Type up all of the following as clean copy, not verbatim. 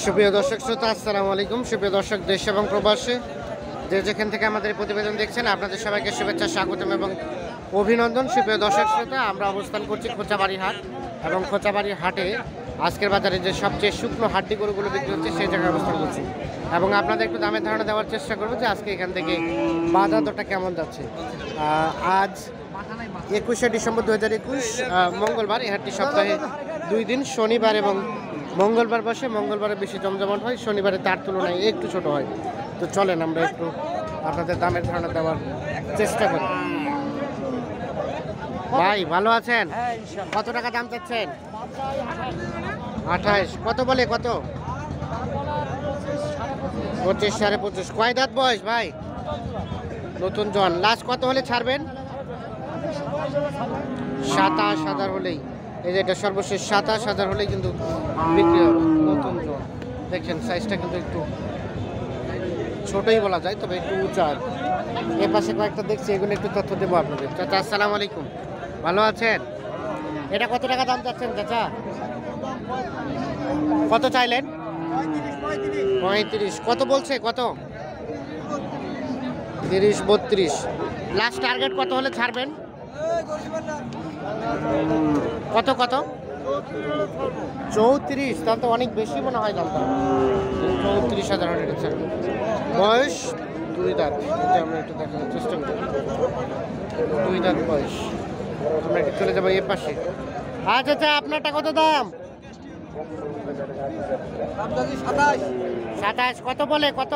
সুপ্রিয় দর্শক শ্রোতা, আসসালামু আলাইকুম। সুপ্রিয় দর্শক, দেশ এবং প্রবাসে যে যেখান থেকে আমাদের প্রতিবেদন দেখছেন, আপনাদের সবাইকে শুভেচ্ছা, স্বাগতম এবং অভিনন্দন। সুপ্রিয় দর্শক শ্রোতা, আমরা অবস্থান করছি খোঁচাবাড়ি হাট, এবং খোঁচাবাড়ি হাটে আজকের বাজারে যে সবচেয়ে শুকনো হাড্ডি গরুগুলো বিক্রি হচ্ছে সেই জায়গায় অবস্থান করছি, এবং আপনাদের একটু দামের ধারণা দেওয়ার চেষ্টা করবো যে আজকে এখান থেকে বাজার দরটা কেমন যাচ্ছে। আজ 21শে ডিসেম্বর 2021 মঙ্গলবার। এই হাটটি সপ্তাহে 2 দিন, শনিবার এবং মঙ্গলবার বসে। মঙ্গলবারে বেশি জমজমাট হয়, শনিবারে তার তুলনায় একটু ছোট হয়। তো চলেন আমরা একটু আপনাদের দামের ধারণা দেওয়ার চেষ্টা করি। ভাই ভালো আছেন? কত টাকা দাম চাচ্ছেন? 28। কত বলে? কত? 25, 25.5। কয় দাঁত বয়স ভাই? নতুন জন। লাস্ট কত হলে ছাড়বেন? 27,000 হলেই। এই যে এটা সর্বশেষ 27,000 হলেই কিন্তু বিক্রি হবে। নতুন জন দেখছেন, সাইজটা কিন্তু একটু ছোটই বলা যায়, তবে একটু উঁচা। এ পাশে কয়েকটা দেখছি, এগুলো একটু তথ্য দেবো আপনাদের। চাচা আসসালামু আলাইকুম, ভালো আছেন? এটা কত টাকা দাম চাচ্ছেন চাচা? কত চাইলেন? 35। কত বলছে? কত? 30, 32। লাস্ট টার্গেট কত হলে ছাড়বেন? কত কত? 34। তাহলে তো অনেক বেশি মনে হয় দামটা। 34,000 হলে ছাড়বেন। বয়স 2 দাঁত। আমরা একটু দেখানোর চেষ্টা করি। 2 দাঁত বয়স। আমরা একটু চলে যাবো এ পাশে। আচ্ছা আচ্ছা, আপনারটা কত দাম? 27। কত বলে? কত?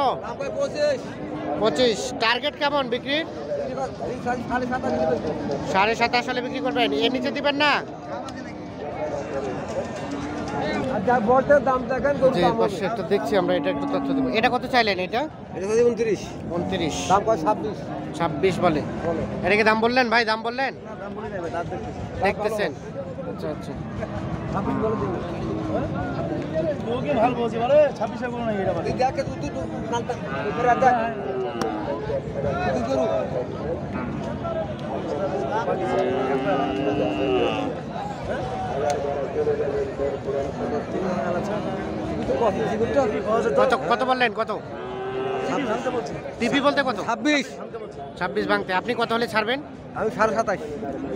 25। টার্গেট কেমন বিক্রি? 27.5 হলে বিক্রি করবেন। এর নিচে দিবেন না? দেখছি আমরা, এটা একটু তথ্য দেবো। এটা কত চাইলেন? এটা 29। 29। দাম কয়? 26। 26 বলে। এটা কি দাম বললেন ভাই? দাম বললেন? দেখতেছেন? আচ্ছা আচ্ছা। কত বললেন? কত টিভি বলতে? কত? 26 ভাঙতে। আপনি কত হলে ছাড়বেন? আমি 27.5।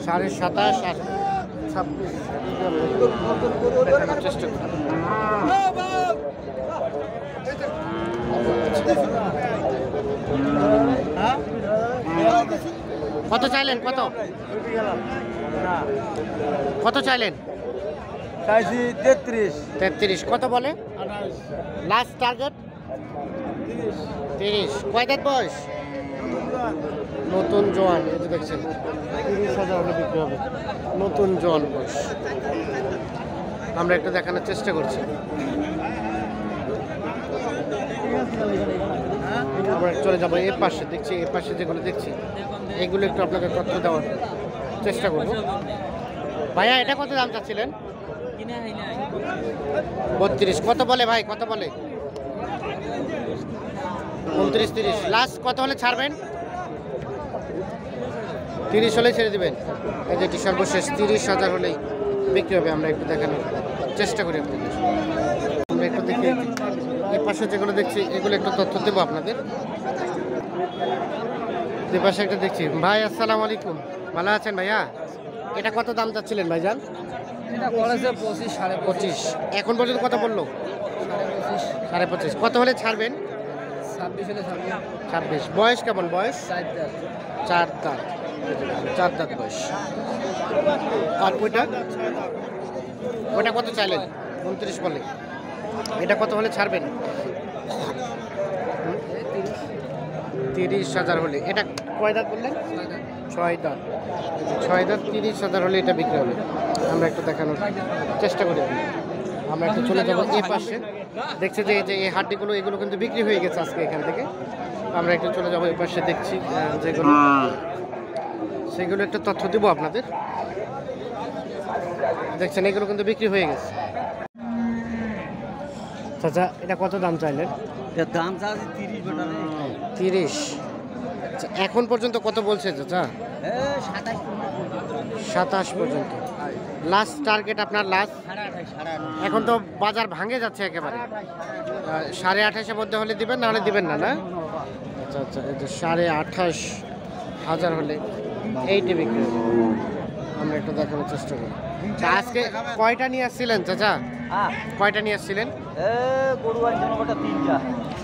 27.5 আর 26 চেষ্টা করি। কত চাইলেন? কত কত চাইলেন? 33। কত বলে? Last target 30। কয় দাঁত বয়স? নতুন জোয়ান। এই যে দেখছেন, 30,000 হলে বিক্রি হবে। নতুন জোয়ান বয়স। আমরা একটু দেখানোর চেষ্টা করছি। আমরা চলে যাবো এর পাশে। দেখছি এর পাশে যেগুলো দেখছি, এগুলো একটু আপনাদের তথ্য দেওয়ার চেষ্টা করবো। ভাইয়া এটা কত দাম চাচ্ছিলেন? 32। কত বলে ভাই? কত বলে? 29, 30। লাস্ট কত হলে ছাড়বেন? 30 হলেই ছেড়ে দিবেন। এই যেটি সর্বশেষ 30,000 হলেই বিক্রি হবে। আমরা একটু দেখানোর চেষ্টা করি আপনাদের। আমরা একটু দেখি এই পাশে যেগুলো দেখছি, এগুলো একটু তথ্য দেবো আপনাদের। যে পাশে একটা দেখছি। ভাই আসসালামু আলাইকুম, ভালো আছেন ভাইয়া? এটা কত দাম চাচ্ছিলেন ভাইজান? এটা বলেছে 25, 25। এখন পর্যন্ত কত বললো? 25.5। কত হলে ছাড়বেন? 26 হলে 26। বয়স কেমন? বয়স 4 দাঁত। 4 দাঁত বয়স। আর ওইটা কত চাইলেন? 29 বলে। এটা কত হলে ছাড়বেন? 30,000 হলে। এটা কয় দাঁত বললেন? 6 দাঁত। 6 দাঁত, 30,000 হলে এটা বিক্রি হবে। আমরা একটু দেখানোর চেষ্টা করি। আমরা একটু চলে যাবো এই পাশে। দেখছি যে এই হাড্ডিগুলো, এগুলো কিন্তু বিক্রি হয়ে গেছে আজকে এখান থেকে। আমরা একটু চলে যাবো এই পাশে। দেখছি যেগুলো, সেগুলো একটা তথ্য দিব আপনাদের। দেখছেন এগুলো কিন্তু বিক্রি হয়ে গেছে। চাচা এটা কত দাম চাইলেন? দাম চাচ্ছি 30। আচ্ছা, এখন পর্যন্ত কত বলছে চাচা? 27 27 পর্যন্ত। লাস্ট টার্গেট আপনার? লাস্ট এখন তো বাজার ভাঙে যাচ্ছে একেবারে। 28,500-এর মধ্যে হলে দিবেন, না হলে দিবেন না, না? আচ্ছা আচ্ছা, এই যে 28,500 হলে এইটি বিক্রি হবে। আমরা একটু দেখানোর চেষ্টা করি। তা আজকে কয়টা নিয়ে আসছিলেন চাচা? কয়টা নিয়ে আসছিলেন? গরু আনছিল ওটা তিনটা।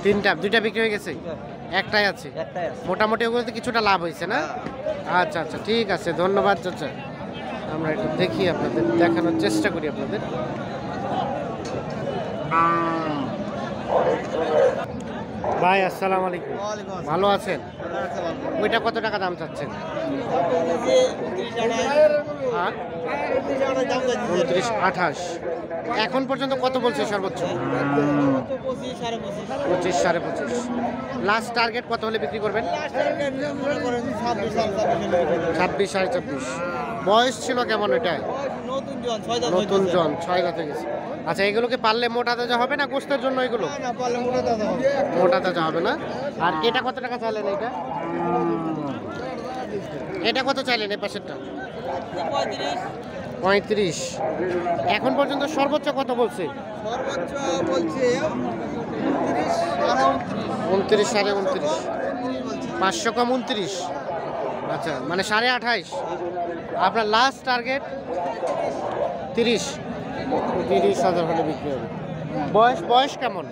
তিনটা, দুইটা বিক্রি হয়ে গেছে, একটাই আছে। মোটামুটি ওগুলোতে কিছুটা লাভ হয়েছে না? আচ্ছা আচ্ছা, ঠিক আছে, ধন্যবাদ চাচা। আমরা একটু দেখি, আপনাদের দেখানোর চেষ্টা করি আপনাদের। ভাই আসসালামু আলাইকুম, ভালো আছেন? ওইটা কত টাকা দাম চাচ্ছেন? 29-28। এখন পর্যন্ত কত বলছে সর্বোচ্চ? 25-25.5। লাস্ট টার্গেট কত হলে বিক্রি করবেন? 26-26.5। বয়স ছিল কেমন ওইটা? নতুন জন, 6 দাঁত হয়ে গেছে। আচ্ছা, এগুলোকে পারলে মোটা তাজা হবে না গোস্তের জন্য? এগুলো মোটা তাজা হবে না। আর এটা কত টাকা চাইলেন? এটা কত চাইলেন? এই পাশেরটা 35। এখন পর্যন্ত সর্বোচ্চ কত বলছে? 29-29.5। 500 কম 29। আচ্ছা, মানে 28.5। আপনার লাস্ট টার্গেট 30,000 হলে বিক্রি হবে। বয়স কেমন?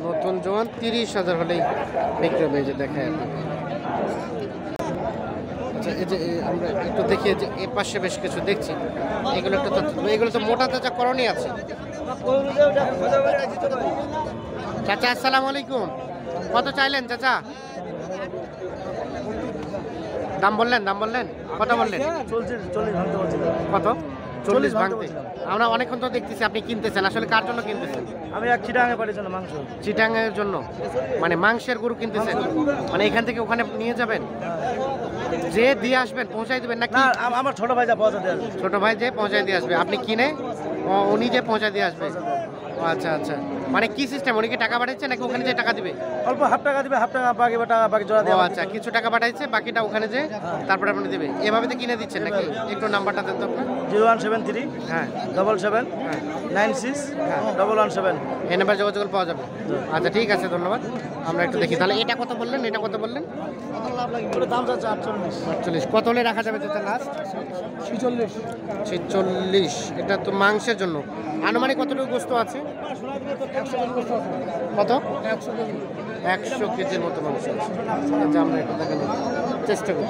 নতুন জোয়ান, 30,000 হলেই বিক্রি হবে। এই যে দেখায় আপনাকে। আচ্ছা, এই যে আমরা একটু দেখি যে এ পাশে বেশ কিছু দেখছি। এগুলো তো মোটা তাজা করণই আছে। চাচা আসসালামু আলাইকুম, কত চাইলেন চাচা? দাম বললেন কত বললেন? কত? 40 ভাঙতে। আমরা অনেকক্ষণ তো দেখতেছি আপনি কিনতেছেন, আসলে কার জন্য কিনতেছেন? আমি এক চিটাঙে পারি জন্য মাংস। চিটাঙের জন্য, মানে মাংসের গরু কিনতেছেন? মানে এখান থেকে ওখানে নিয়ে যাবেন, যে দিয়ে আসবেন, পৌঁছাই দিবেন নাকি? আমার ছোট ভাই যা পৌঁছা দেয়। ছোট ভাই যে পৌঁছাই দিয়ে আসবে, আপনি কিনে উনি যে পৌঁছাই দিয়ে আসবে। আচ্ছা আচ্ছা, মানে কি সিস্টেম? উনি কি টাকা পাঠাচ্ছে নাকি ওখানে যে টাকা দিবে? অল্প হাফ টাকা দিবে, হাফ টাকা বাকি জোড়া ও আচ্ছা, কিছু টাকা পাঠাইছে, বাকিটা ওখানে যে তারপরে আপনি দিবে। এভাবে তো কিনে দিচ্ছেন নাকি? একটু নাম্বারটা দেন তো আপনার। 0173 হ্যাঁ 77 হ্যাঁ 96 117। এই নাম্বার যোগাযোগ পাওয়া যাবে। আচ্ছা ঠিক আছে, ধন্যবাদ। আমরা একটু দেখি তাহলে। এটা কত বললেন? দাম যাচ্ছে 48। কত হলে রাখা যাবে চাচা লাস্ট? 46। এটা তো মাংসের জন্য। আনুমানিক কতটুকু গোস্ত আছে? কত? 100 কেজির মতো মাংস আছে। আচ্ছা, আমরা একটু দেখানোর চেষ্টা করি।